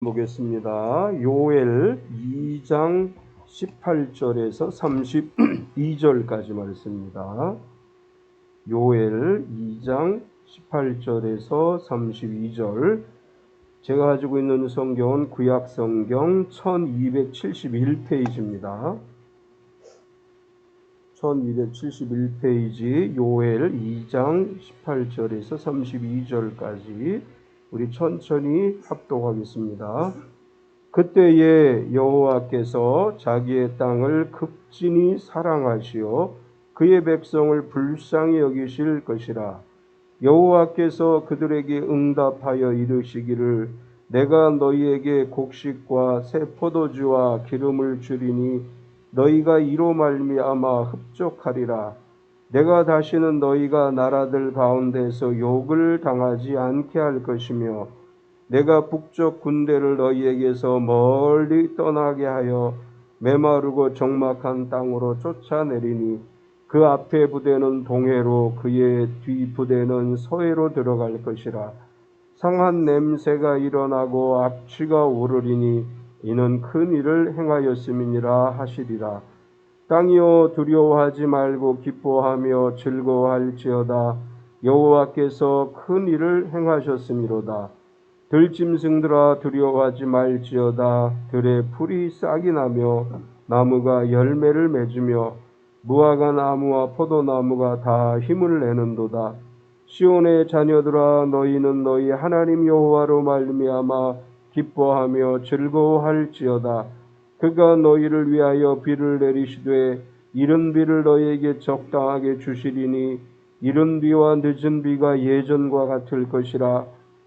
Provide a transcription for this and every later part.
보겠습니다. 요엘 2장 18절에서 32절까지 말씀입니다. 요엘 2장 18절에서 32절. 제가 가지고 있는 성경은 구약 성경 1271페이지입니다. 1271페이지 요엘 2장 18절에서 32절까지 우리 천천히 합독하겠습니다. 그때에 여호와께서 자기의 땅을 극진히 사랑하시어 그의 백성을 불쌍히 여기실 것이라. 여호와께서 그들에게 응답하여 이르시기를 내가 너희에게 곡식과 새 포도주와 기름을 주리니 너희가 이로 말미암아 흡족하리라. 내가 다시는 너희가 나라들 가운데서 욕을 당하지 않게 할 것이며 내가 북쪽 군대를 너희에게서 멀리 떠나게 하여 메마르고 적막한 땅으로 쫓아내리니 그 앞에 부대는 동해로 그의 뒤 부대는 서해로 들어갈 것이라. 상한 냄새가 일어나고 악취가 오르리니 이는 큰 일을 행하였음이니라 하시리라. 땅이여 두려워하지 말고 기뻐하며 즐거워할지어다. 여호와께서 큰 일을 행하셨음이로다. 들짐승들아 두려워하지 말지어다. 들의 풀이 싹이 나며 나무가 열매를 맺으며 무화과 나무와 포도나무가 다 힘을 내는도다. 시온의 자녀들아 너희는 너희 하나님 여호와로 말미암아 기뻐하며 즐거워할지어다. 그가 너희를 위하여 비를 내리시되 이른 비를 너희에게 적당하게 주시리니 이른 비와 늦은 비가 예전과 같을 것이라.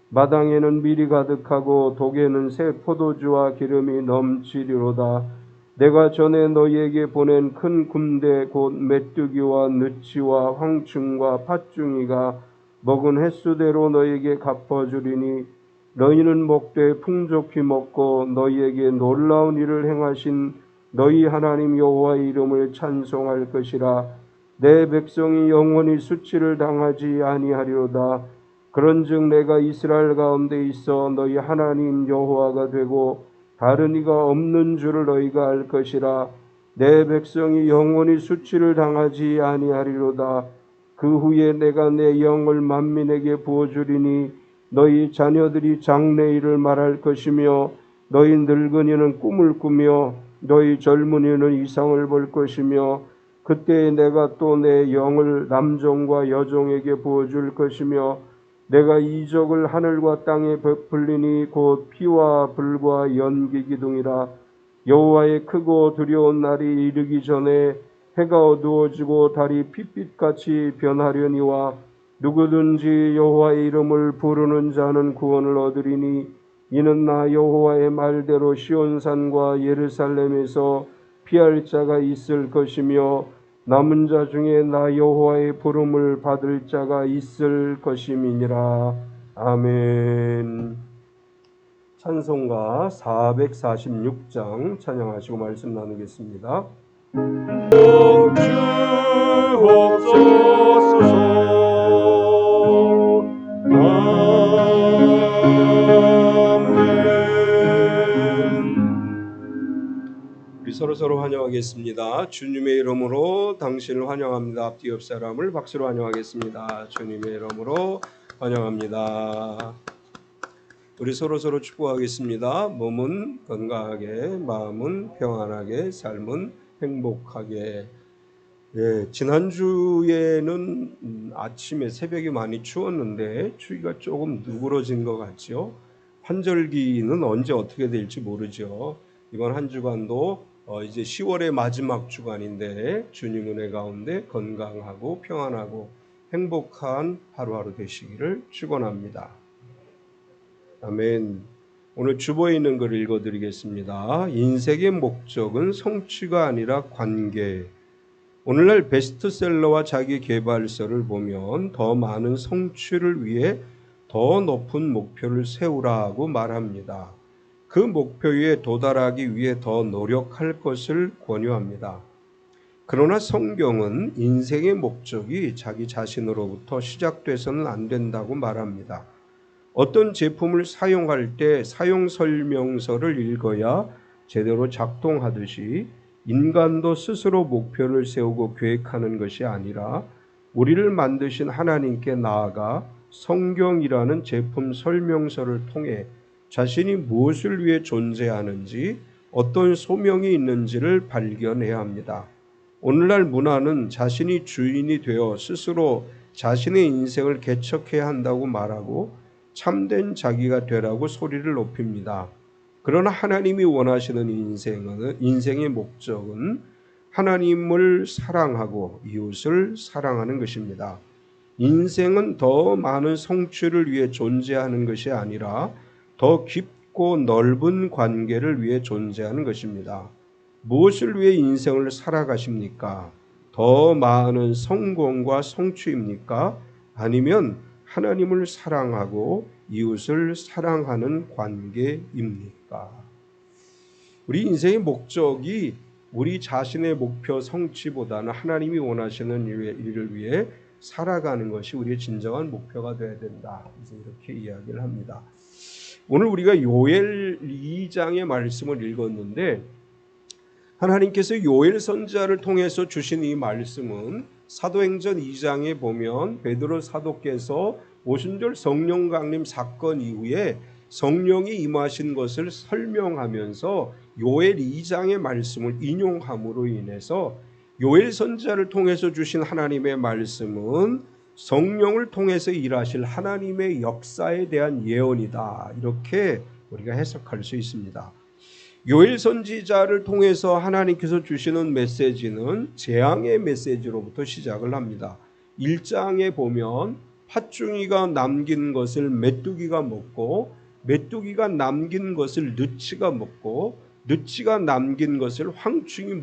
마당에는 밀이 가득하고 독에는 새 포도주와 기름이 넘치리로다. 내가 전에 너희에게 보낸 큰 군대 곧 메뚜기와 느치와 황충과 팥중이가 먹은 횟수대로 너희에게 갚아주리니 너희는 먹되 풍족히 먹고 너희에게 놀라운 일을 행하신 너희 하나님 여호와의 이름을 찬송할 것이라. 내 백성이 영원히 수치를 당하지 아니하리로다. 그런즉 내가 이스라엘 가운데 있어 너희 하나님 여호와가 되고 다른 이가 없는 줄을 너희가 알 것이라. 내 백성이 영원히 수치를 당하지 아니하리로다. 그 후에 내가 내 영을 만민에게 부어주리니 너희 자녀들이 장래일을 말할 것이며 너희 늙은이는 꿈을 꾸며 너희 젊은이는 이상을 볼 것이며 그때에 내가 또 내 영을 남종과 여종에게 부어줄 것이며 내가 이적을 하늘과 땅에 베풀리니 곧 피와 불과 연기 기둥이라. 여호와의 크고 두려운 날이 이르기 전에 해가 어두워지고 달이 핏빛같이 변하려니와 누구든지 여호와의 이름을 부르는 자는 구원을 얻으리니 이는 나 여호와의 말대로 시온산과 예루살렘에서 피할 자가 있을 것이며 남은 자 중에 나 여호와의 부름을 받을 자가 있을 것임이니라. 아멘. 찬송가 446장 찬양하시고 말씀 나누겠습니다. 서로 환영하겠습니다. 주님의 이름으로 당신을 환영합니다. 앞뒤 옆 사람을 박수로 환영하겠습니다. 주님의 이름으로 환영합니다. 우리 서로 축복하겠습니다. 몸은 건강하게, 마음은 평안하게, 삶은 행복하게. 지난주에는 아침에 새벽에 많이 추웠는데 추위가 조금 누그러진 것 같죠. 환절기는 언제 어떻게 될지 모르죠. 이번 한 주간도 이제 10월의 마지막 주간인데 주님 은혜 가운데 건강하고 평안하고 행복한 하루하루 되시기를 축원합니다. 아멘. 오늘 주보에 있는 글을 읽어드리겠습니다. 인생의 목적은 성취가 아니라 관계. 오늘날 베스트셀러와 자기 개발서를 보면 더 많은 성취를 위해 더 높은 목표를 세우라고 말합니다. 그 목표에 도달하기 위해 더 노력할 것을 권유합니다. 그러나 성경은 인생의 목적이 자기 자신으로부터 시작돼서는 안 된다고 말합니다. 어떤 제품을 사용할 때 사용 설명서를 읽어야 제대로 작동하듯이 인간도 스스로 목표를 세우고 계획하는 것이 아니라 우리를 만드신 하나님께 나아가 성경이라는 제품 설명서를 통해 자신이 무엇을 위해 존재하는지, 어떤 소명이 있는지를 발견해야 합니다. 오늘날 문화는 자신이 주인이 되어 스스로 자신의 인생을 개척해야 한다고 말하고 참된 자기가 되라고 소리를 높입니다. 그러나 하나님이 원하시는 인생의 목적은 하나님을 사랑하고 이웃을 사랑하는 것입니다. 인생은 더 많은 성취를 위해 존재하는 것이 아니라 더 깊고 넓은 관계를 위해 존재하는 것입니다. 무엇을 위해 인생을 살아가십니까? 더 많은 성공과 성취입니까? 아니면 하나님을 사랑하고 이웃을 사랑하는 관계입니까? 우리 인생의 목적이 우리 자신의 목표 성취보다는 하나님이 원하시는 일을 위해 살아가는 것이 우리의 진정한 목표가 되어야 된다. 이렇게 이야기를 합니다. 오늘 우리가 요엘 2장의 말씀을 읽었는데, 하나님께서 요엘 선지자를 통해서 주신 이 말씀은 사도행전 2장에 보면 베드로 사도께서 오순절 성령 강림 사건 이후에 성령이 임하신 것을 설명하면서 요엘 2장의 말씀을 인용함으로 인해서 요엘 선지자를 통해서 주신 하나님의 말씀은 성령을 통해서 일하실 하나님의 역사에 대한 예언이다. 이렇게 우리가 해석할 수 있습니다. 요엘 선지자를 통해서 하나님께서 주시는 메시지는 재앙의 메시지로부터 시작을 합니다. 1장에 보면 팥중이가 남긴 것을 메뚜기가 먹고, 메뚜기가 남긴 것을 느치가 먹고, 느치가 남긴 것을 황충이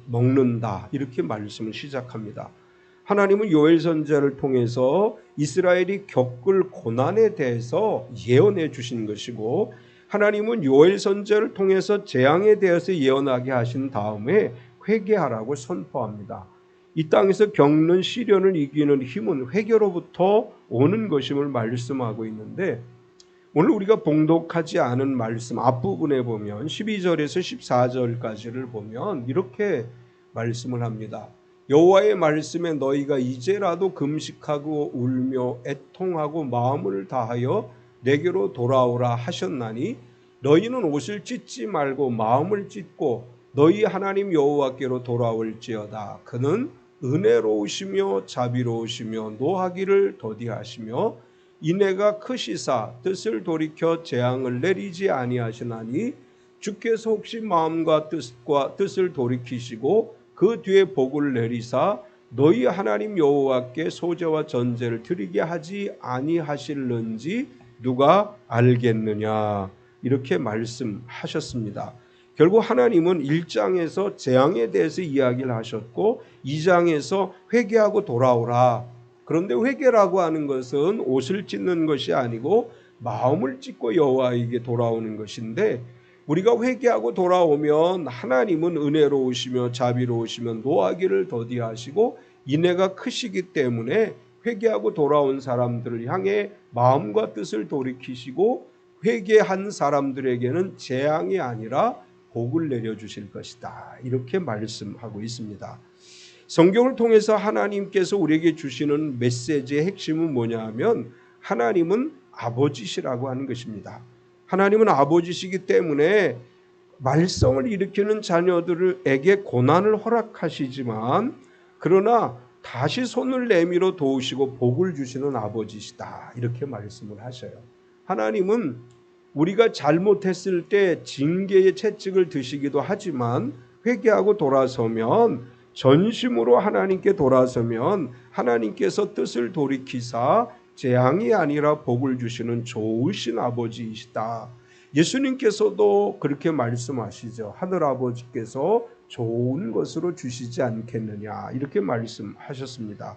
먹는다. 이렇게 말씀을 시작합니다. 하나님은 요엘 선지자를 통해서 이스라엘이 겪을 고난에 대해서 예언해 주신 것이고, 하나님은 요엘 선지자를 통해서 재앙에 대해서 예언하게 하신 다음에 회개하라고 선포합니다. 이 땅에서 겪는 시련을 이기는 힘은 회개로부터 오는 것임을 말씀하고 있는데, 오늘 우리가 봉독하지 않은 말씀 앞부분에 보면 12절에서 14절까지를 보면 이렇게 말씀을 합니다. 여호와의 말씀에 너희가 이제라도 금식하고 울며 애통하고 마음을 다하여 내게로 돌아오라 하셨나니, 너희는 옷을 찢지 말고 마음을 찢고 너희 하나님 여호와께로 돌아올지어다. 그는 은혜로우시며 자비로우시며 노하기를 더디하시며 인애가 크시사 뜻을 돌이켜 재앙을 내리지 아니하시나니, 주께서 혹시 마음과 뜻을 돌이키시고 그 뒤에 복을 내리사 너희 하나님 여호와께 소제와 전제를 드리게 하지 아니하실는지 누가 알겠느냐. 이렇게 말씀하셨습니다. 결국 하나님은 1장에서 재앙에 대해서 이야기를 하셨고 2장에서 회개하고 돌아오라. 그런데 회개라고 하는 것은 옷을 찢는 것이 아니고 마음을 찢고 여호와에게 돌아오는 것인데, 우리가 회개하고 돌아오면 하나님은 은혜로우시며 자비로우시며 노하기를 더디하시고 인애가 크시기 때문에 회개하고 돌아온 사람들을 향해 마음과 뜻을 돌이키시고 회개한 사람들에게는 재앙이 아니라 복을 내려주실 것이다. 이렇게 말씀하고 있습니다. 성경을 통해서 하나님께서 우리에게 주시는 메시지의 핵심은 뭐냐 하면 하나님은 아버지시라고 하는 것입니다. 하나님은 아버지시기 때문에 말썽을 일으키는 자녀들에게 고난을 허락하시지만, 그러나 다시 손을 내밀어 도우시고 복을 주시는 아버지시다. 이렇게 말씀을 하셔요. 하나님은 우리가 잘못했을 때 징계의 채찍을 드시기도 하지만 회개하고 돌아서면, 전심으로 하나님께 돌아서면 하나님께서 뜻을 돌이키사 재앙이 아니라 복을 주시는 좋으신 아버지이시다. 예수님께서도 그렇게 말씀하시죠. 하늘아버지께서 좋은 것으로 주시지 않겠느냐. 이렇게 말씀하셨습니다.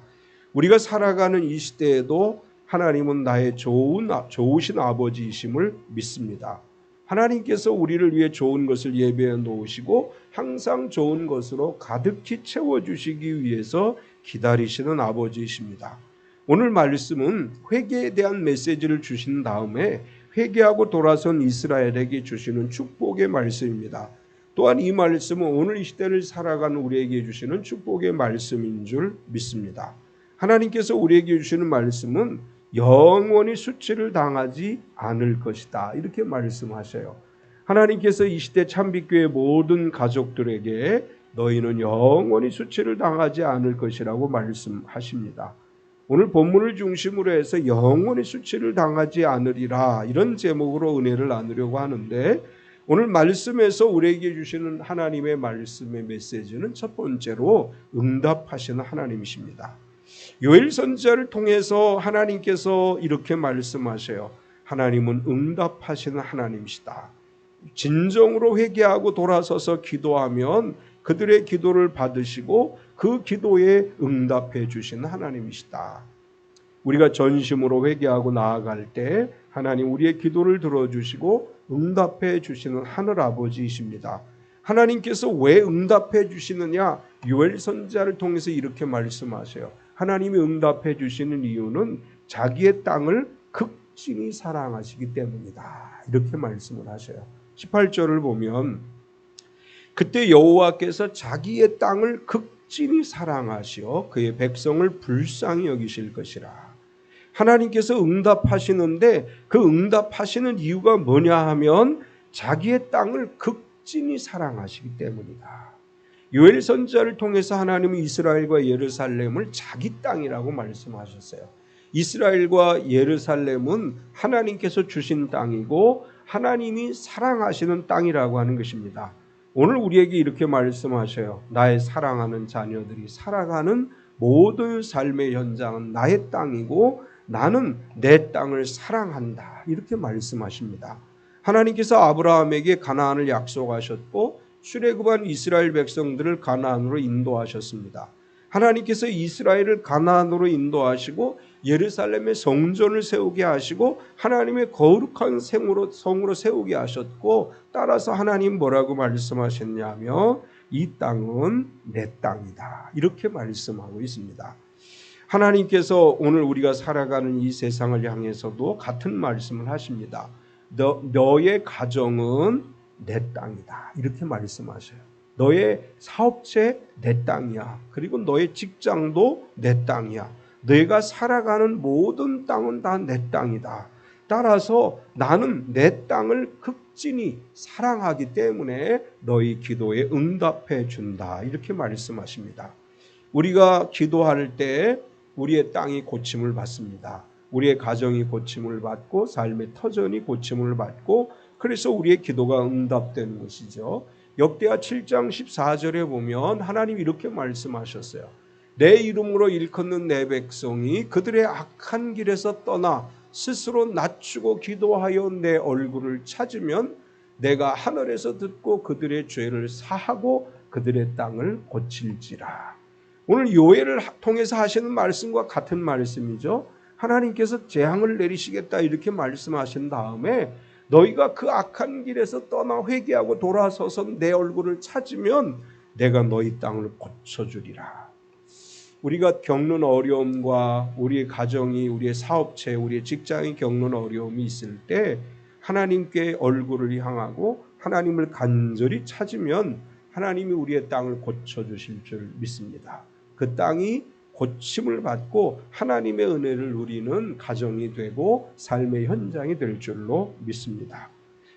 우리가 살아가는 이 시대에도 하나님은 나의 좋으신 아버지이심을 믿습니다. 하나님께서 우리를 위해 좋은 것을 예배해 놓으시고 항상 좋은 것으로 가득히 채워주시기 위해서 기다리시는 아버지이십니다. 오늘 말씀은 회개에 대한 메시지를 주신 다음에 회개하고 돌아선 이스라엘에게 주시는 축복의 말씀입니다. 또한 이 말씀은 오늘 이 시대를 살아가는 우리에게 주시는 축복의 말씀인 줄 믿습니다. 하나님께서 우리에게 주시는 말씀은 영원히 수치를 당하지 않을 것이다, 이렇게 말씀하셔요. 하나님께서 이 시대 참빛교회 모든 가족들에게 너희는 영원히 수치를 당하지 않을 것이라고 말씀하십니다. 오늘 본문을 중심으로 해서 영원히 수치를 당하지 않으리라, 이런 제목으로 은혜를 나누려고 하는데, 오늘 말씀에서 우리에게 주시는 하나님의 말씀의 메시지는 첫 번째로 응답하시는 하나님이십니다. 요엘 선지자를 통해서 하나님께서 이렇게 말씀하셔요. 하나님은 응답하시는 하나님이시다. 진정으로 회개하고 돌아서서 기도하면 그들의 기도를 받으시고 그 기도에 응답해 주시는 하나님이시다. 우리가 전심으로 회개하고 나아갈 때 하나님 우리의 기도를 들어주시고 응답해 주시는 하늘아버지이십니다. 하나님께서 왜 응답해 주시느냐? 요엘 선지자를 통해서 이렇게 말씀하세요. 하나님이 응답해 주시는 이유는 자기의 땅을 극진히 사랑하시기 때문이다, 이렇게 말씀을 하셔요. 18절을 보면 그때 여호와께서 자기의 땅을 극진히 사랑하시어 그의 백성을 불쌍히 여기실 것이라. 하나님께서 응답하시는데 그 응답하시는 이유가 뭐냐 하면 자기의 땅을 극진히 사랑하시기 때문이다. 요엘 선지자를 통해서 하나님은 이스라엘과 예루살렘을 자기 땅이라고 말씀하셨어요. 이스라엘과 예루살렘은 하나님께서 주신 땅이고 하나님이 사랑하시는 땅이라고 하는 것입니다. 오늘 우리에게 이렇게 말씀하셔요. 나의 사랑하는 자녀들이 살아가는 모든 삶의 현장은 나의 땅이고 나는 내 땅을 사랑한다, 이렇게 말씀하십니다. 하나님께서 아브라함에게 가나안을 약속하셨고 출애굽한 이스라엘 백성들을 가나안으로 인도하셨습니다. 하나님께서 이스라엘을 가나안으로 인도하시고 예루살렘에 성전을 세우게 하시고 하나님의 거룩한 성으로 세우게 하셨고, 따라서 하나님 뭐라고 말씀하셨냐며 이 땅은 내 땅이다, 이렇게 말씀하고 있습니다. 하나님께서 오늘 우리가 살아가는 이 세상을 향해서도 같은 말씀을 하십니다. 너의 가정은 내 땅이다, 이렇게 말씀하셔요. 너의 사업체 내 땅이야. 그리고 너의 직장도 내 땅이야. 너희가 살아가는 모든 땅은 다 내 땅이다. 따라서 나는 내 땅을 극진히 사랑하기 때문에 너희 기도에 응답해 준다, 이렇게 말씀하십니다. 우리가 기도할 때 우리의 땅이 고침을 받습니다. 우리의 가정이 고침을 받고 삶의 터전이 고침을 받고, 그래서 우리의 기도가 응답되는 것이죠. 역대하 7장 14절에 보면 하나님 이렇게 말씀하셨어요. 내 이름으로 일컫는 내 백성이 그들의 악한 길에서 떠나 스스로 낮추고 기도하여 내 얼굴을 찾으면 내가 하늘에서 듣고 그들의 죄를 사하고 그들의 땅을 고칠지라. 오늘 요엘을 통해서 하시는 말씀과 같은 말씀이죠. 하나님께서 재앙을 내리시겠다, 이렇게 말씀하신 다음에 너희가 그 악한 길에서 떠나 회개하고 돌아서서 내 얼굴을 찾으면 내가 너희 땅을 고쳐주리라. 우리가 겪는 어려움과 우리의 가정이, 우리의 사업체, 우리의 직장이 겪는 어려움이 있을 때 하나님께 얼굴을 향하고 하나님을 간절히 찾으면 하나님이 우리의 땅을 고쳐주실 줄 믿습니다. 그 땅이 고침을 받고 하나님의 은혜를 누리는 가정이 되고 삶의 현장이 될 줄로 믿습니다.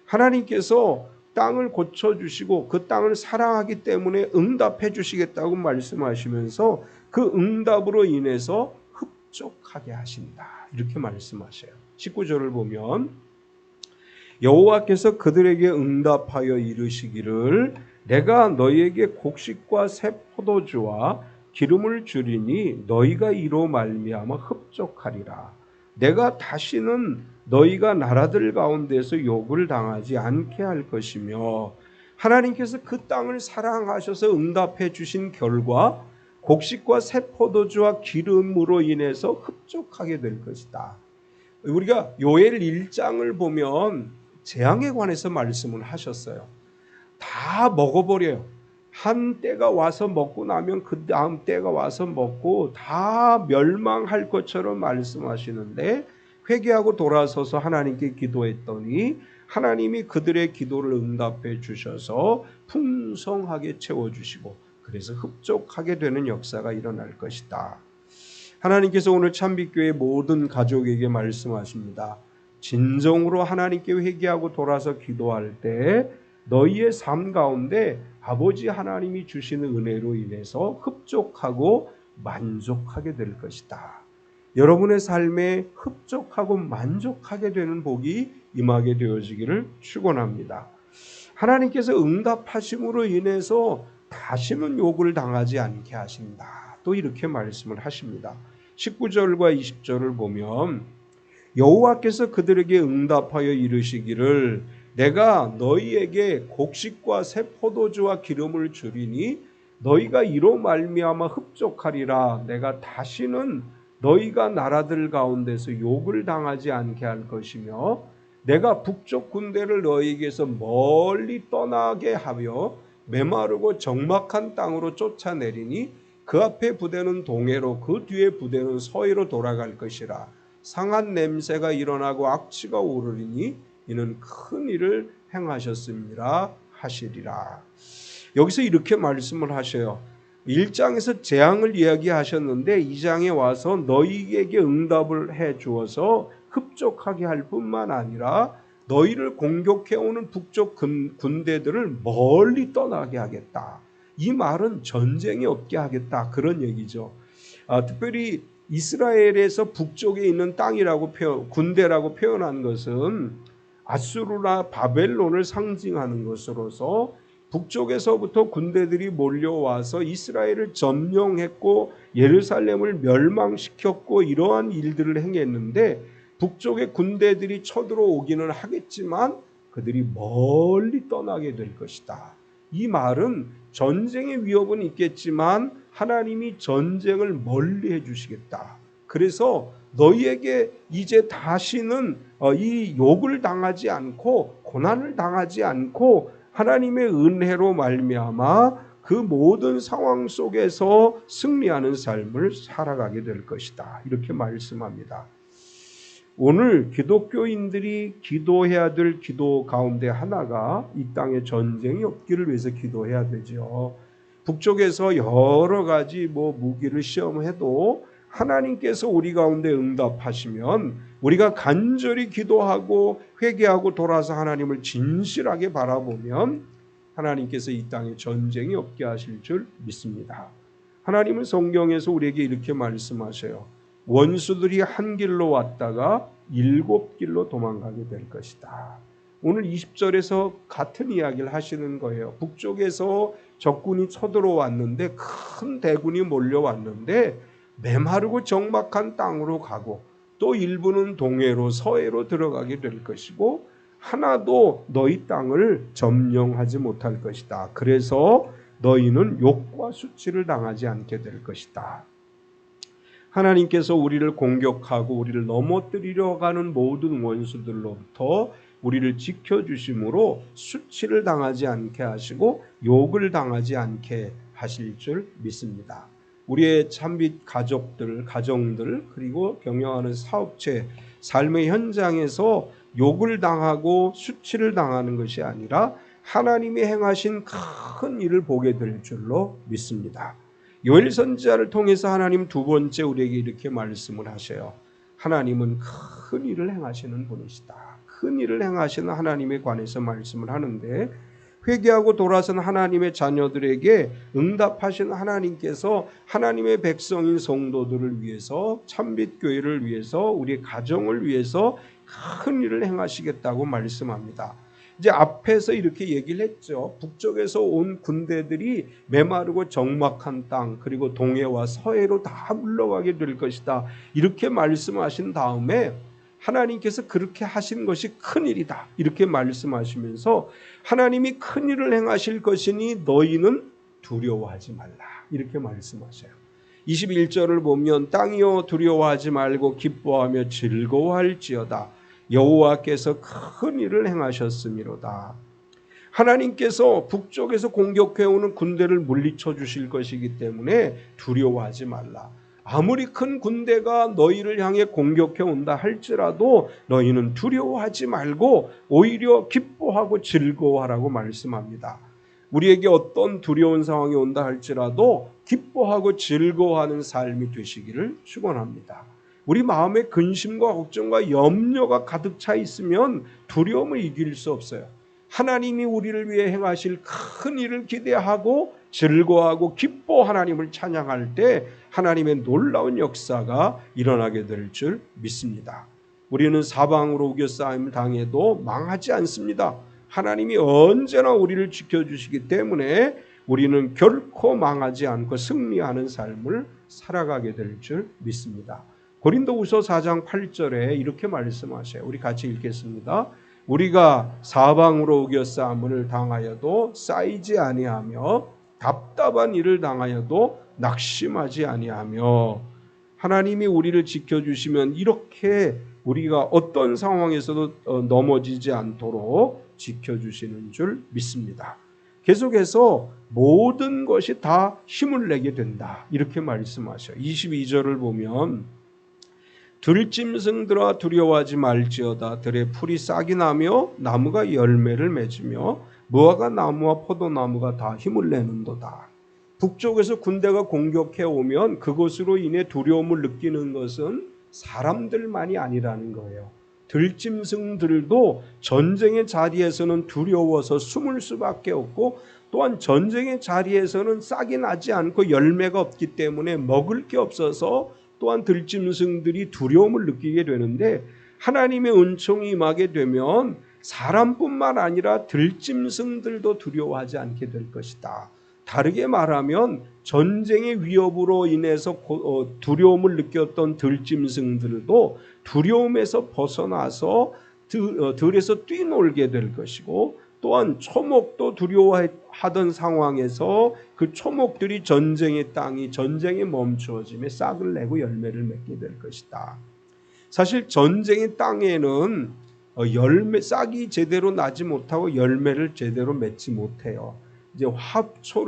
하나님께서 땅을 고쳐주시고 그 땅을 사랑하기 때문에 응답해 주시겠다고 말씀하시면서 그 응답으로 인해서 흡족하게 하신다, 이렇게 말씀하셔요. 19절을 보면 여호와께서 그들에게 응답하여 이르시기를 내가 너희에게 곡식과 새 포도주와 기름을 주리니 너희가 이로 말미암아 흡족하리라. 내가 다시는 너희가 나라들 가운데서 욕을 당하지 않게 할 것이며, 하나님께서 그 땅을 사랑하셔서 응답해 주신 결과 곡식과 새 포도주와 기름으로 인해서 흡족하게 될 것이다. 우리가 요엘 1장을 보면 재앙에 관해서 말씀을 하셨어요. 다 먹어버려요. 한 때가 와서 먹고 나면 그 다음 때가 와서 먹고 다 멸망할 것처럼 말씀하시는데, 회개하고 돌아서서 하나님께 기도했더니 하나님이 그들의 기도를 응답해 주셔서 풍성하게 채워주시고, 그래서 흡족하게 되는 역사가 일어날 것이다. 하나님께서 오늘 참빛교회 모든 가족에게 말씀하십니다. 진정으로 하나님께 회개하고 돌아서 기도할 때 너희의 삶 가운데 아버지 하나님이 주시는 은혜로 인해서 흡족하고 만족하게 될 것이다. 여러분의 삶에 흡족하고 만족하게 되는 복이 임하게 되어지기를 축원합니다. 하나님께서 응답하심으로 인해서 다시는 욕을 당하지 않게 하신다. 또 이렇게 말씀을 하십니다. 19절과 20절을 보면 여호와께서 그들에게 응답하여 이르시기를 내가 너희에게 곡식과 새 포도주와 기름을 주리니 너희가 이로 말미암아 흡족하리라. 내가 다시는 너희가 나라들 가운데서 욕을 당하지 않게 할 것이며 내가 북쪽 군대를 너희에게서 멀리 떠나게 하며 메마르고 적막한 땅으로 쫓아내리니 그 앞에 부대는 동해로 그 뒤에 부대는 서해로 돌아갈 것이라. 상한 냄새가 일어나고 악취가 오르리니 이는 큰 일을 행하셨음이라 하시리라. 여기서 이렇게 말씀을 하셔요. 1장에서 재앙을 이야기하셨는데 2장에 와서 너희에게 응답을 해 주어서 흡족하게 할 뿐만 아니라 너희를 공격해오는 북쪽 군대들을 멀리 떠나게 하겠다. 이 말은 전쟁이 없게 하겠다, 그런 얘기죠. 특별히 이스라엘에서 북쪽에 있는 땅이라고 군대라고 표현한 것은 아수르나 바벨론을 상징하는 것으로서 북쪽에서부터 군대들이 몰려와서 이스라엘을 점령했고 예루살렘을 멸망시켰고 이러한 일들을 행했는데, 북쪽의 군대들이 쳐들어오기는 하겠지만 그들이 멀리 떠나게 될 것이다. 이 말은 전쟁의 위협은 있겠지만 하나님이 전쟁을 멀리 해주시겠다. 그래서 너희에게 이제 다시는 이 욕을 당하지 않고 고난을 당하지 않고 하나님의 은혜로 말미암아 그 모든 상황 속에서 승리하는 삶을 살아가게 될 것이다. 이렇게 말씀합니다. 오늘 기독교인들이 기도해야 될 기도 가운데 하나가 이 땅에 전쟁이 없기를 위해서 기도해야 되죠. 북쪽에서 여러 가지 무기를 시험해도 하나님께서 우리 가운데 응답하시면 우리가 간절히 기도하고 회개하고 돌아서 하나님을 진실하게 바라보면 하나님께서 이 땅에 전쟁이 없게 하실 줄 믿습니다. 하나님은 성경에서 우리에게 이렇게 말씀하셔요. 원수들이 한 길로 왔다가 7길로 도망가게 될 것이다. 오늘 20절에서 같은 이야기를 하시는 거예요. 북쪽에서 적군이 쳐들어왔는데 큰 대군이 몰려왔는데 메마르고 적막한 땅으로 가고 또 일부는 동해로 서해로 들어가게 될 것이고 하나도 너희 땅을 점령하지 못할 것이다. 그래서 너희는 욕과 수치를 당하지 않게 될 것이다. 하나님께서 우리를 공격하고 우리를 넘어뜨리려 가는 모든 원수들로부터 우리를 지켜주심으로 수치를 당하지 않게 하시고 욕을 당하지 않게 하실 줄 믿습니다. 우리의 참빛 가족들, 가정들, 그리고 경영하는 사업체, 삶의 현장에서 욕을 당하고 수치를 당하는 것이 아니라 하나님이 행하신 큰 일을 보게 될 줄로 믿습니다. 요엘 선지자를 통해서 하나님 두 번째 우리에게 이렇게 말씀을 하셔요. 하나님은 큰 일을 행하시는 분이시다. 큰 일을 행하시는 하나님에 관해서 말씀을 하는데, 회개하고 돌아선 하나님의 자녀들에게 응답하신 하나님께서 하나님의 백성인 성도들을 위해서, 참빛교회를 위해서, 우리의 가정을 위해서 큰 일을 행하시겠다고 말씀합니다. 이제 앞에서 이렇게 얘기를 했죠. 북쪽에서 온 군대들이 메마르고 적막한 땅, 그리고 동해와 서해로 다 물러가게 될 것이다. 이렇게 말씀하신 다음에 하나님께서 그렇게 하신 것이 큰일이다. 이렇게 말씀하시면서 하나님이 큰일을 행하실 것이니 너희는 두려워하지 말라. 이렇게 말씀하셔요. 21절을 보면 땅이여 두려워하지 말고 기뻐하며 즐거워할지어다. 여호와께서 큰 일을 행하셨음이로다. 하나님께서 북쪽에서 공격해오는 군대를 물리쳐 주실 것이기 때문에 두려워하지 말라. 아무리 큰 군대가 너희를 향해 공격해 온다 할지라도 너희는 두려워하지 말고 오히려 기뻐하고 즐거워하라고 말씀합니다. 우리에게 어떤 두려운 상황이 온다 할지라도 기뻐하고 즐거워하는 삶이 되시기를 축원합니다. 우리 마음에 근심과 걱정과 염려가 가득 차 있으면 두려움을 이길 수 없어요. 하나님이 우리를 위해 행하실 큰 일을 기대하고 즐거워하고 기뻐 하나님을 찬양할 때 하나님의 놀라운 역사가 일어나게 될 줄 믿습니다. 우리는 사방으로 우겨싸임을 당해도 망하지 않습니다. 하나님이 언제나 우리를 지켜주시기 때문에 우리는 결코 망하지 않고 승리하는 삶을 살아가게 될 줄 믿습니다. 고린도후서 4장 8절에 이렇게 말씀하셔요. 우리 같이 읽겠습니다. 우리가 사방으로 우겨싸임을 당하여도 쌓이지 아니하며 답답한 일을 당하여도 낙심하지 아니하며, 하나님이 우리를 지켜주시면 이렇게 우리가 어떤 상황에서도 넘어지지 않도록 지켜주시는 줄 믿습니다. 계속해서 모든 것이 다 힘을 내게 된다 이렇게 말씀하셔요. 22절을 보면 들짐승들아 두려워하지 말지어다. 들의 풀이 싹이 나며 나무가 열매를 맺으며 무화과 나무와 포도나무가 다 힘을 내는도다. 북쪽에서 군대가 공격해 오면 그것으로 인해 두려움을 느끼는 것은 사람들만이 아니라는 거예요. 들짐승들도 전쟁의 자리에서는 두려워서 숨을 수밖에 없고, 또한 전쟁의 자리에서는 싹이 나지 않고 열매가 없기 때문에 먹을 게 없어서 또한 들짐승들이 두려움을 느끼게 되는데, 하나님의 은총이 임하게 되면 사람뿐만 아니라 들짐승들도 두려워하지 않게 될 것이다. 다르게 말하면 전쟁의 위협으로 인해서 두려움을 느꼈던 들짐승들도 두려움에서 벗어나서 들에서 뛰놀게 될 것이고, 또한 초목도 두려워하던 상황에서 그 초목들이 전쟁의 땅이 전쟁에 멈추어짐에 싹을 내고 열매를 맺게 될 것이다. 사실 전쟁의 땅에는 싹이 제대로 나지 못하고 열매를 제대로 맺지 못해요. 이제 화초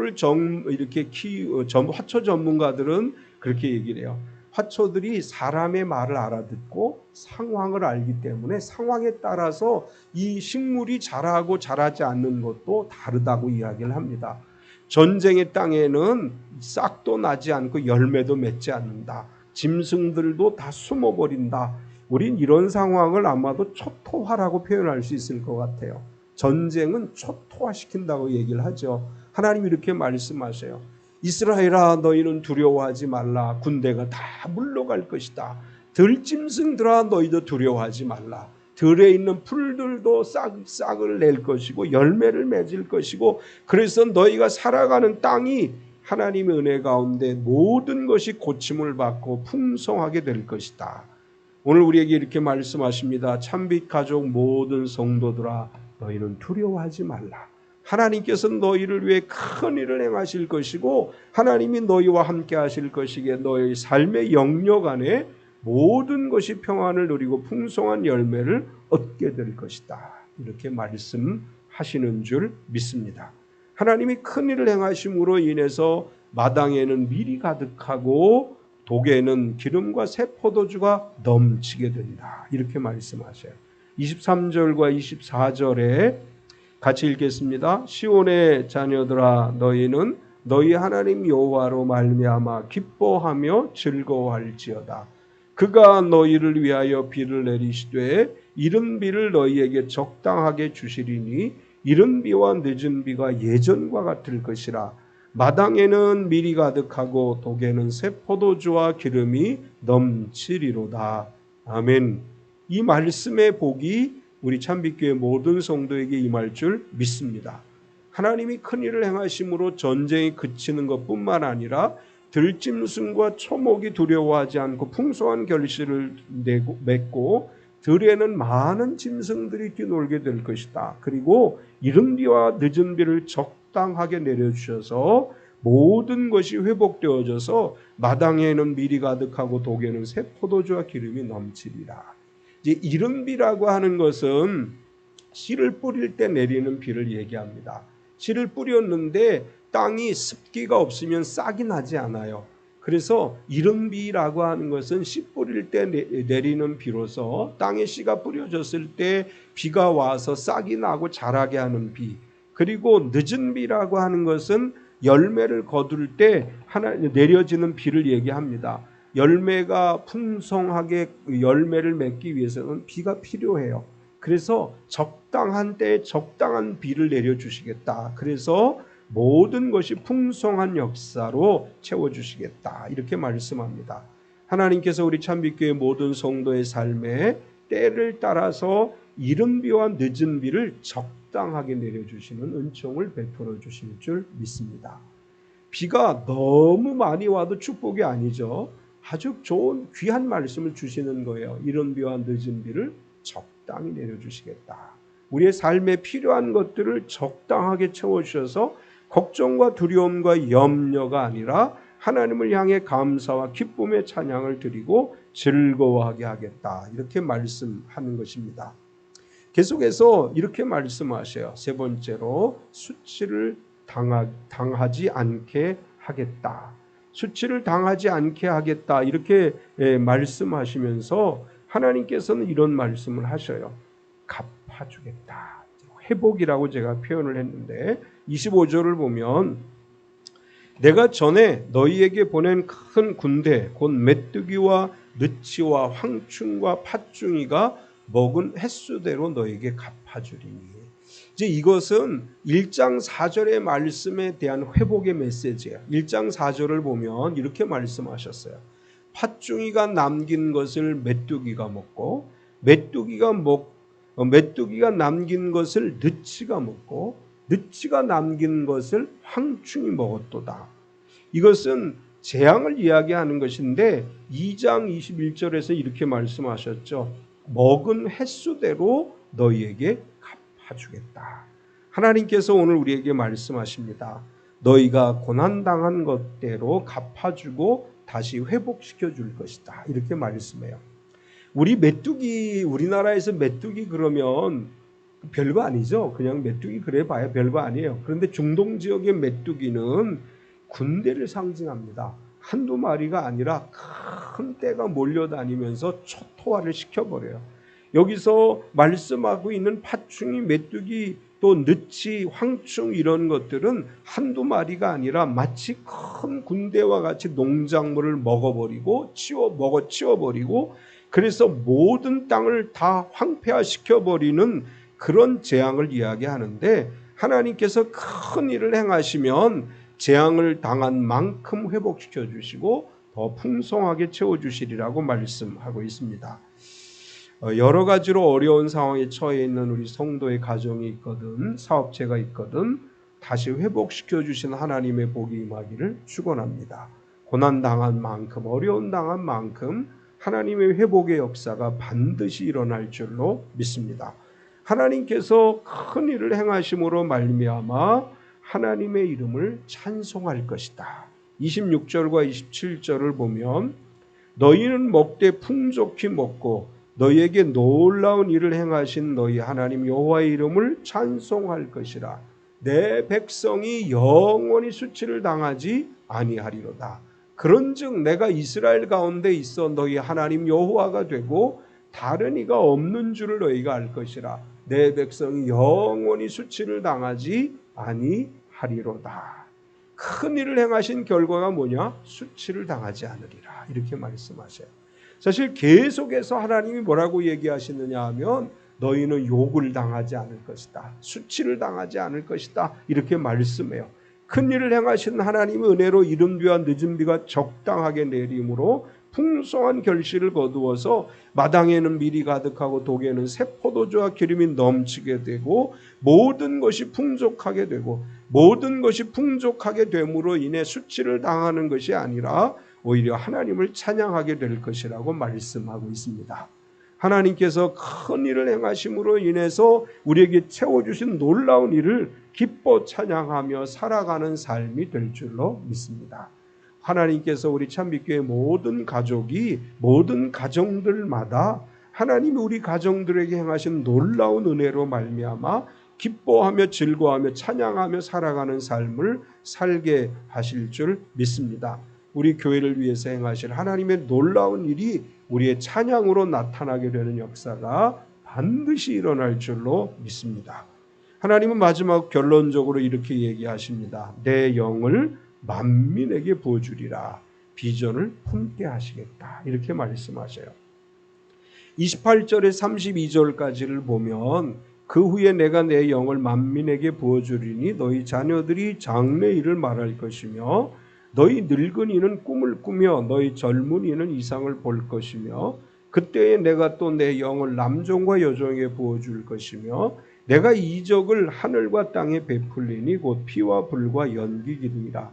전문가들은 그렇게 얘기를 해요. 화초들이 사람의 말을 알아듣고 상황을 알기 때문에 상황에 따라서 이 식물이 자라고 자라지 않는 것도 다르다고 이야기를 합니다. 전쟁의 땅에는 싹도 나지 않고 열매도 맺지 않는다. 짐승들도 다 숨어버린다. 우린 이런 상황을 아마도 초토화라고 표현할 수 있을 것 같아요. 전쟁은 초토화시킨다고 얘기를 하죠. 하나님이 이렇게 말씀하세요. 이스라엘아 너희는 두려워하지 말라. 군대가 다 물러갈 것이다. 들짐승들아 너희도 두려워하지 말라. 들에 있는 풀들도 싹을 낼 것이고 열매를 맺을 것이고, 그래서 너희가 살아가는 땅이 하나님의 은혜 가운데 모든 것이 고침을 받고 풍성하게 될 것이다. 오늘 우리에게 이렇게 말씀하십니다. 참빛 가족 모든 성도들아 너희는 두려워하지 말라. 하나님께서 너희를 위해 큰 일을 행하실 것이고 하나님이 너희와 함께 하실 것이기에 너희 삶의 영역 안에 모든 것이 평안을 누리고 풍성한 열매를 얻게 될 것이다. 이렇게 말씀하시는 줄 믿습니다. 하나님이 큰 일을 행하심으로 인해서 마당에는 밀이 가득하고 독에는 기름과 새 포도주가 넘치게 된다. 이렇게 말씀하셔요. 23절과 24절에 같이 읽겠습니다. 시온의 자녀들아 너희는 너희 하나님 여호와로 말미암아 기뻐하며 즐거워할지어다. 그가 너희를 위하여 비를 내리시되 이른 비를 너희에게 적당하게 주시리니 이른 비와 늦은 비가 예전과 같을 것이라. 마당에는 밀이 가득하고 독에는 새 포도주와 기름이 넘치리로다. 아멘. 이 말씀의 복이 우리 참빛교회 모든 성도에게 임할 줄 믿습니다. 하나님이 큰 일을 행하심으로 전쟁이 그치는 것뿐만 아니라 들짐승과 초목이 두려워하지 않고 풍성한 결실을 맺고 들에는 많은 짐승들이 뛰놀게 될 것이다. 그리고 이른 비와 늦은 비를 적당하게 내려주셔서 모든 것이 회복되어져서 마당에는 밀이 가득하고 독에는 새 포도주와 기름이 넘치리라. 이제 이른 비라고 하는 것은 씨를 뿌릴 때 내리는 비를 얘기합니다. 씨를 뿌렸는데 땅이 습기가 없으면 싹이 나지 않아요. 그래서 이른 비라고 하는 것은 씨 뿌릴 때 내리는 비로서 땅에 씨가 뿌려졌을 때 비가 와서 싹이 나고 자라게 하는 비. 그리고 늦은 비라고 하는 것은 열매를 거둘 때 내려지는 비를 얘기합니다. 열매가 풍성하게 열매를 맺기 위해서는 비가 필요해요. 그래서 적당한 때에 적당한 비를 내려주시겠다. 그래서 모든 것이 풍성한 역사로 채워주시겠다. 이렇게 말씀합니다. 하나님께서 우리 참빛교회 모든 성도의 삶에 때를 따라서 이른 비와 늦은 비를 적당하게 내려주시는 은총을 베풀어 주실 줄 믿습니다. 비가 너무 많이 와도 축복이 아니죠. 아주 좋은 귀한 말씀을 주시는 거예요. 이른 비와 늦은 비를 적당히 내려주시겠다. 우리의 삶에 필요한 것들을 적당하게 채워주셔서 걱정과 두려움과 염려가 아니라 하나님을 향해 감사와 기쁨의 찬양을 드리고 즐거워하게 하겠다. 이렇게 말씀하는 것입니다. 계속해서 이렇게 말씀하셔요. 세 번째로 수치를 당하지 않게 하겠다. 수치를 당하지 않게 하겠다. 이렇게 말씀하시면서 하나님께서는 이런 말씀을 하셔요. 갚아주겠다. 회복이라고 제가 표현을 했는데 25절을 보면 내가 전에 너희에게 보낸 큰 군대 곧 메뚜기와 느치와 황충과 팥중이가 먹은 횟수대로 너에게 갚아주리니. 이제 이것은 1장 4절의 말씀에 대한 회복의 메시지예요. 1장 4절을 보면 이렇게 말씀하셨어요. 팥중이가 남긴 것을 메뚜기가 먹고 메뚜기가 남긴 것을 느치가 먹고 느치가 남긴 것을 황충이 먹었도다. 이것은 재앙을 이야기하는 것인데 2장 21절에서 이렇게 말씀하셨죠. 먹은 횟수대로 너희에게 갚아주겠다. 하나님께서 오늘 우리에게 말씀하십니다. 너희가 고난당한 것대로 갚아주고 다시 회복시켜 줄 것이다. 이렇게 말씀해요. 우리나라에서 메뚜기 그러면 별거 아니죠. 그냥 메뚜기 그래 봐야 별거 아니에요. 그런데 중동 지역의 메뚜기는 군대를 상징합니다. 한두 마리가 아니라 큰 떼가 몰려다니면서 초토화를 시켜버려요. 여기서 말씀하고 있는 팥충이, 메뚜기, 또 느치, 황충 이런 것들은 한두 마리가 아니라 마치 큰 군대와 같이 농작물을 먹어버리고 치워버리고 그래서 모든 땅을 다 황폐화시켜버리는 그런 재앙을 이야기하는데 하나님께서 큰 일을 행하시면 재앙을 당한 만큼 회복시켜 주시고 더 풍성하게 채워주시리라고 말씀하고 있습니다. 여러 가지로 어려운 상황에 처해 있는 우리 성도의 가정이 있거든 사업체가 있거든 다시 회복시켜 주신 하나님의 복이 임하기를 축원합니다. 고난당한 만큼 어려운 당한 만큼 하나님의 회복의 역사가 반드시 일어날 줄로 믿습니다. 하나님께서 큰 일을 행하심으로 말미암아 하나님의 이름을 찬송할 것이다. 26절과 27절을 보면 너희는 먹되 풍족히 먹고 너희에게 놀라운 일을 행하신 너희 하나님 여호와의 이름을 찬송할 것이라. 내 백성이 영원히 수치를 당하지 아니하리로다. 그런즉 내가 이스라엘 가운데 있어 너희 하나님 여호와가 되고 다른 이가 없는 줄을 너희가 알 것이라. 내 백성이 영원히 수치를 당하지 아니하리로다. 큰 일을 행하신 결과가 뭐냐? 수치를 당하지 않으리라. 이렇게 말씀하셔요. 사실 계속해서 하나님이 뭐라고 얘기하시느냐 하면 너희는 욕을 당하지 않을 것이다. 수치를 당하지 않을 것이다. 이렇게 말씀해요. 큰 일을 행하신 하나님의 은혜로 이른 비와 늦은 비가 적당하게 내림으로 풍성한 결실을 거두어서 마당에는 밀이 가득하고 독에는 새 포도주와 기름이 넘치게 되고 모든 것이 풍족하게 되고 모든 것이 풍족하게 됨으로 인해 수치를 당하는 것이 아니라 오히려 하나님을 찬양하게 될 것이라고 말씀하고 있습니다. 하나님께서 큰 일을 행하심으로 인해서 우리에게 채워주신 놀라운 일을 기뻐 찬양하며 살아가는 삶이 될 줄로 믿습니다. 하나님께서 우리 참빛교회 모든 가족이 모든 가정들마다 하나님이 우리 가정들에게 행하신 놀라운 은혜로 말미암아 기뻐하며 즐거워하며 찬양하며 살아가는 삶을 살게 하실 줄 믿습니다. 우리 교회를 위해서 행하실 하나님의 놀라운 일이 우리의 찬양으로 나타나게 되는 역사가 반드시 일어날 줄로 믿습니다. 하나님은 마지막 결론적으로 이렇게 얘기하십니다. 내 영을 만민에게 부어주리라. 비전을 품게 하시겠다. 이렇게 말씀하셔요. 28절에 32절까지를 보면 그 후에 내가 내 영을 만민에게 부어주리니 너희 자녀들이 장래일을 말할 것이며 너희 늙은이는 꿈을 꾸며 너희 젊은이는 이상을 볼 것이며 그때에 내가 또 내 영을 남종과 여종에게 부어줄 것이며 내가 이적을 하늘과 땅에 베풀리니 곧 피와 불과 연기이니라.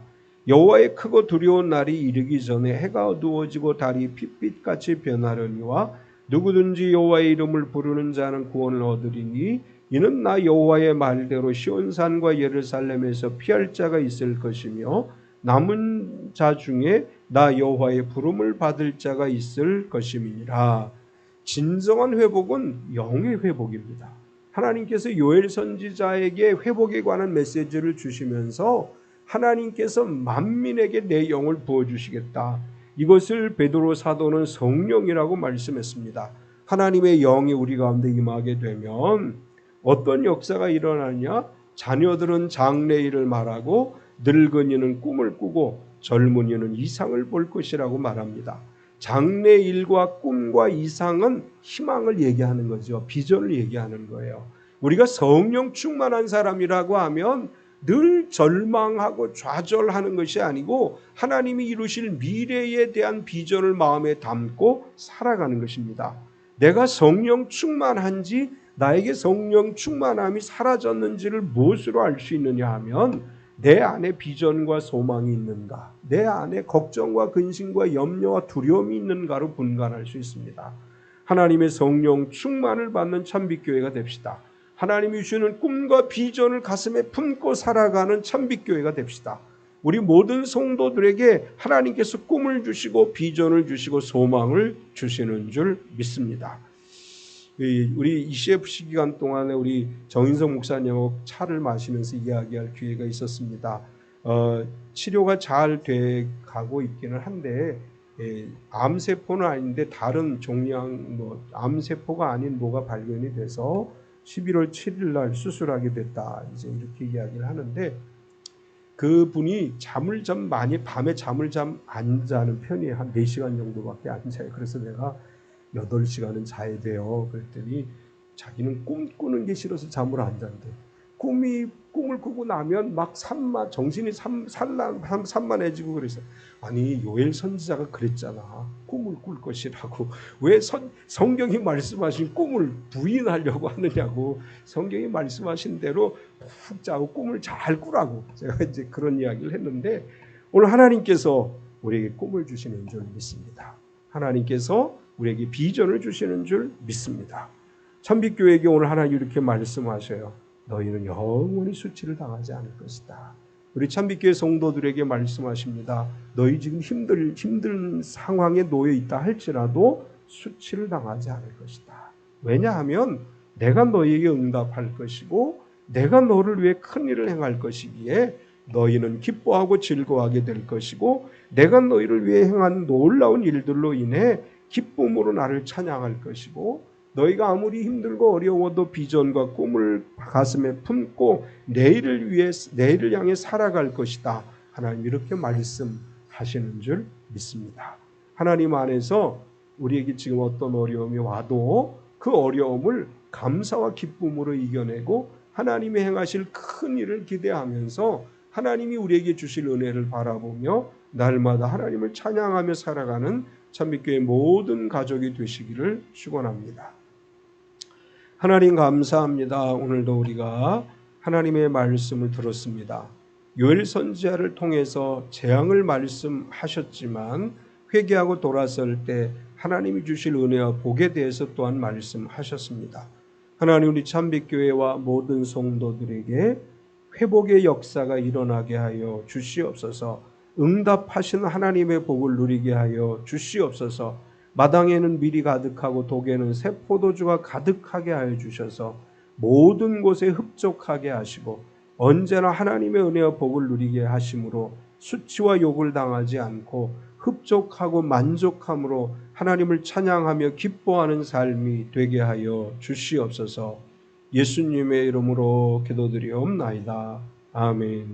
여호와의 크고 두려운 날이 이르기 전에 해가 어두워지고 달이 핏빛같이 변하려니와 누구든지 여호와의 이름을 부르는 자는 구원을 얻으리니 이는 나 여호와의 말대로 시온산과 예루살렘에서 피할 자가 있을 것이며 남은 자 중에 나 여호와의 부름을 받을 자가 있을 것임이니라. 진정한 회복은 영의 회복입니다. 하나님께서 요엘 선지자에게 회복에 관한 메시지를 주시면서 하나님께서 만민에게 내 영을 부어주시겠다. 이것을 베드로 사도는 성령이라고 말씀했습니다. 하나님의 영이 우리 가운데 임하게 되면 어떤 역사가 일어나냐? 자녀들은 장래일을 말하고 늙은이는 꿈을 꾸고 젊은이는 이상을 볼 것이라고 말합니다. 장래일과 꿈과 이상은 희망을 얘기하는 거죠. 비전을 얘기하는 거예요. 우리가 성령 충만한 사람이라고 하면 늘 절망하고 좌절하는 것이 아니고 하나님이 이루실 미래에 대한 비전을 마음에 담고 살아가는 것입니다. 내가 성령 충만한지 나에게 성령 충만함이 사라졌는지를 무엇으로 알 수 있느냐 하면 내 안에 비전과 소망이 있는가, 내 안에 걱정과 근심과 염려와 두려움이 있는가로 분간할 수 있습니다. 하나님의 성령 충만을 받는 참빛교회가 됩시다. 하나님이 주시는 꿈과 비전을 가슴에 품고 살아가는 참빛교회가 됩시다. 우리 모든 성도들에게 하나님께서 꿈을 주시고 비전을 주시고 소망을 주시는 줄 믿습니다. 우리 ECFC 기간 동안에 우리 정인성 목사님하고 차를 마시면서 이야기할 기회가 있었습니다. 치료가 잘 돼 가고 있기는 한데 암세포는 아닌데 다른 종양 암세포가 아닌 뭐가 발견이 돼서 11월 7일 날 수술하게 됐다. 이제 이렇게 이야기를 하는데 그분이 밤에 잠을 안 자는 편이에요. 한 4시간 정도밖에 안 자요. 그래서 내가 8시간은 자야 돼요. 그랬더니 자기는 꿈 꾸는 게 싫어서 잠을 안 잔대. 꿈을 꾸고 나면 막 정신이 산만해지고 그래서 아니 요엘 선지자가 그랬잖아. 꿈을 꿀 것이라고. 왜 성경이 말씀하신 꿈을 부인하려고 하느냐고. 성경이 말씀하신 대로 푹 자고 꿈을 잘 꾸라고. 제가 이제 그런 이야기를 했는데 오늘 하나님께서 우리에게 꿈을 주시는 줄 믿습니다. 하나님께서 우리에게 비전을 주시는 줄 믿습니다. 참빛교회에게 오늘 하나님 이렇게 말씀하셔요. 너희는 영원히 수치를 당하지 않을 것이다. 우리 참빛교회 성도들에게 말씀하십니다. 너희 지금 힘든 상황에 놓여 있다 할지라도 수치를 당하지 않을 것이다. 왜냐하면 내가 너희에게 응답할 것이고 내가 너를 위해 큰 일을 행할 것이기에 너희는 기뻐하고 즐거워하게 될 것이고 내가 너희를 위해 행한 놀라운 일들로 인해 기쁨으로 나를 찬양할 것이고 너희가 아무리 힘들고 어려워도 비전과 꿈을 가슴에 품고 내일을 향해 살아갈 것이다. 하나님 이렇게 말씀하시는 줄 믿습니다. 하나님 안에서 우리에게 지금 어떤 어려움이 와도 그 어려움을 감사와 기쁨으로 이겨내고 하나님이 행하실 큰 일을 기대하면서 하나님이 우리에게 주실 은혜를 바라보며 날마다 하나님을 찬양하며 살아가는 참빛교회 모든 가족이 되시기를 축원합니다. 하나님 감사합니다. 오늘도 우리가 하나님의 말씀을 들었습니다. 요엘 선지자를 통해서 재앙을 말씀하셨지만 회개하고 돌아설 때 하나님이 주실 은혜와 복에 대해서 또한 말씀하셨습니다. 하나님 우리 참빛교회와 모든 성도들에게 회복의 역사가 일어나게 하여 주시옵소서. 응답하신 하나님의 복을 누리게 하여 주시옵소서. 마당에는 밀이 가득하고 독에는 새 포도주가 가득하게 하여 주셔서 모든 곳에 흡족하게 하시고 언제나 하나님의 은혜와 복을 누리게 하심으로 수치와 욕을 당하지 않고 흡족하고 만족함으로 하나님을 찬양하며 기뻐하는 삶이 되게 하여 주시옵소서. 예수님의 이름으로 기도드리옵나이다. 아멘.